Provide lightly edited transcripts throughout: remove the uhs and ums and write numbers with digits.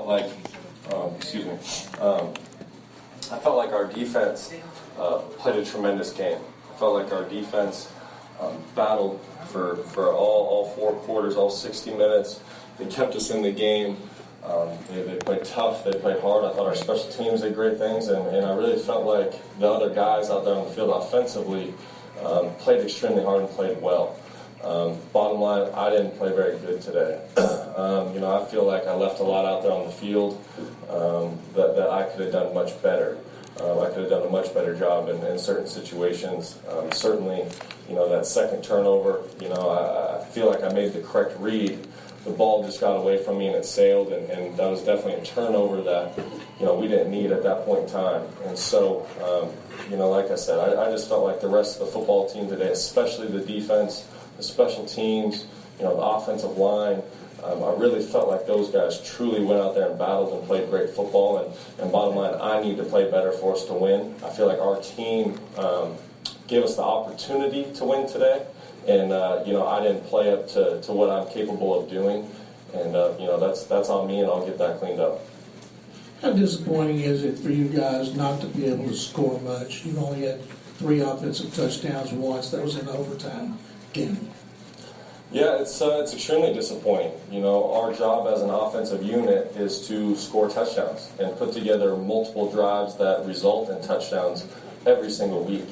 like, I felt like our defense played a tremendous game. I felt like our defense battled for all 4 quarters, all 60 minutes. They kept us in the game. They played tough. They played hard. I thought our special teams did great things, and I really felt like the other guys out there on the field offensively played extremely hard and played well. Bottom line, I didn't play very good today. I feel like I left a lot out there on the field that I could have done much better. I could have done a much better job in certain situations. Certainly, that second turnover, I feel like I made the correct read. The ball just got away from me and it sailed, and that was definitely a turnover that, we didn't need at that point in time. And so, like I said, I just felt like the rest of the football team today, especially the defense, the special teams, the offensive line, I really felt like those guys truly went out there and battled and played great football. And bottom line, I need to play better for us to win. I feel like our team gave us the opportunity to win today. And, I didn't play up to what I'm capable of doing. And, that's on me, and I'll get that cleaned up. How disappointing is it for you guys not to be able to score much? You've only had 3 offensive touchdowns once. That was in overtime game. Yeah, it's extremely disappointing. Our job as an offensive unit is to score touchdowns and put together multiple drives that result in touchdowns every single week.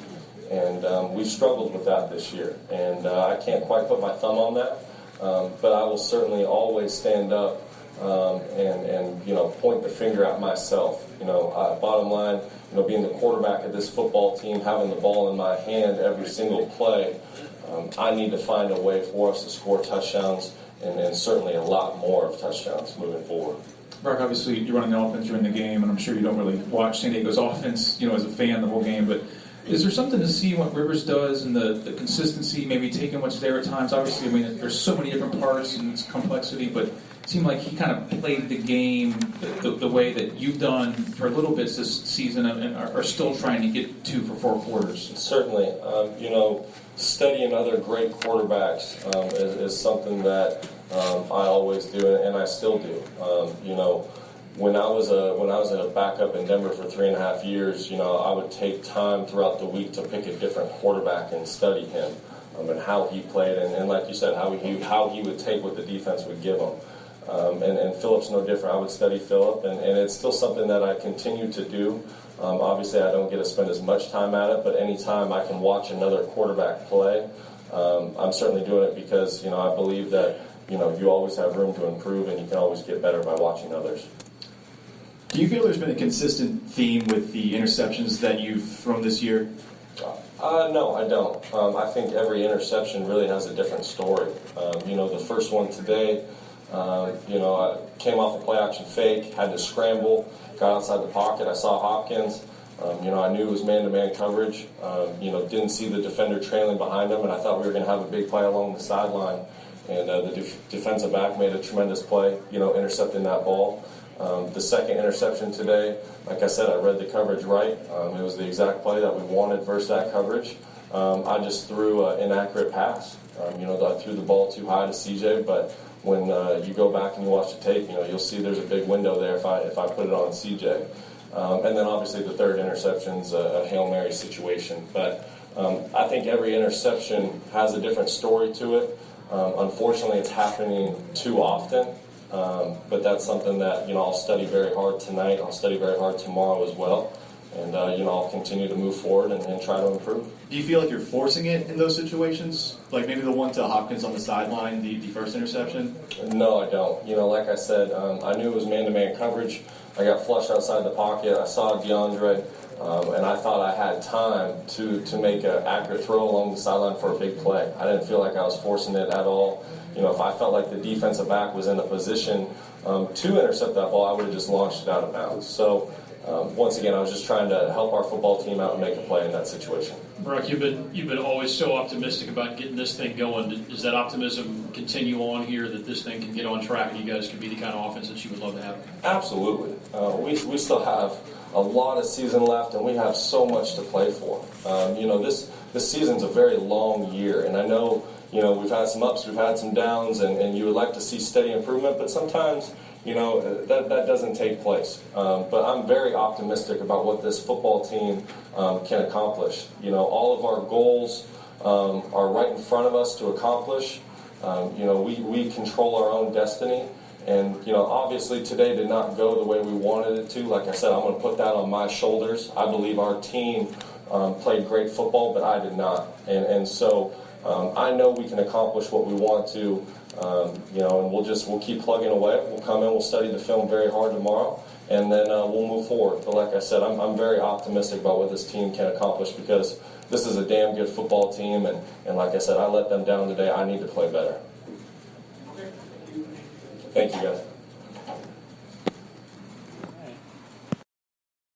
And we've struggled with that this year. And I can't quite put my thumb on that, but I will certainly always stand up and point the finger at myself. Bottom line, being the quarterback of this football team, having the ball in my hand every single play, I need to find a way for us to score touchdowns and certainly a lot more of touchdowns moving forward. Brock, obviously you're running the offense during the game, and I'm sure you don't really watch San Diego's offense, as a fan the whole game, but is there something to see what Rivers does and the consistency, maybe taking what's there at times? Obviously, there's so many different parts and its complexity, but it seemed like he kind of played the game the way that you've done for a little bit this season and are still trying to get to for 4 quarters. Certainly. Studying other great quarterbacks is something that I always do, and I still do. When I was a backup in Denver for 3.5 years, I would take time throughout the week to pick a different quarterback and study him and how he played, and like you said, how he would take what the defense would give him. And Phillip's no different. I would study Phillip, and it's still something that I continue to do. Obviously, I don't get to spend as much time at it, but anytime I can watch another quarterback play, I'm certainly doing it because I believe that you always have room to improve, and you can always get better by watching others. Do you feel there's been a consistent theme with the interceptions that you've thrown this year? No, I don't. I think every interception really has a different story. The first one today, I came off a play-action fake, had to scramble, got outside the pocket. I saw Hopkins. I knew it was man-to-man coverage. Didn't see the defender trailing behind him, and I thought we were going to have a big play along the sideline. And the defensive back made a tremendous play, intercepting that ball. The second interception today, like I said, I read the coverage right. It was the exact play that we wanted versus that coverage. I just threw an inaccurate pass. I threw the ball too high to CJ, but when you go back and you watch the tape, you'll see there's a big window there if I put it on CJ. And then obviously the third interception's a Hail Mary situation. But I think every interception has a different story to it. Unfortunately, it's happening too often. But that's something that I'll study very hard tonight. I'll study very hard tomorrow as well, and I'll continue to move forward and try to improve. Do you feel like you're forcing it in those situations, like maybe the one to Hopkins on the sideline, the first interception? No, I don't. Like I said, I knew it was man-to-man coverage. I got flushed outside the pocket. I saw DeAndre, and I thought I had time to make an accurate throw along the sideline for a big play. I didn't feel like I was forcing it at all. If I felt like the defensive back was in a position to intercept that ball, I would have just launched it out of bounds. So, once again, I was just trying to help our football team out and make a play in that situation. Brock, you've been always so optimistic about getting this thing going. Does that optimism continue on here that this thing can get on track and you guys can be the kind of offense that you would love to have? Absolutely. We still have a lot of season left, and we have so much to play for. This season's a very long year, and I know we've had some ups, we've had some downs, and you would like to see steady improvement, but sometimes, that doesn't take place. But I'm very optimistic about what this football team can accomplish. All of our goals are right in front of us to accomplish. We control our own destiny. And, obviously today did not go the way we wanted it to. Like I said, I'm going to put that on my shoulders. I believe our team played great football, but I did not. And so I know we can accomplish what we want to, and we'll keep plugging away. We'll come in, we'll study the film very hard tomorrow, and then we'll move forward. But like I said, I'm very optimistic about what this team can accomplish because this is a damn good football team. And like I said, I let them down today. I need to play better. Thank you, guys.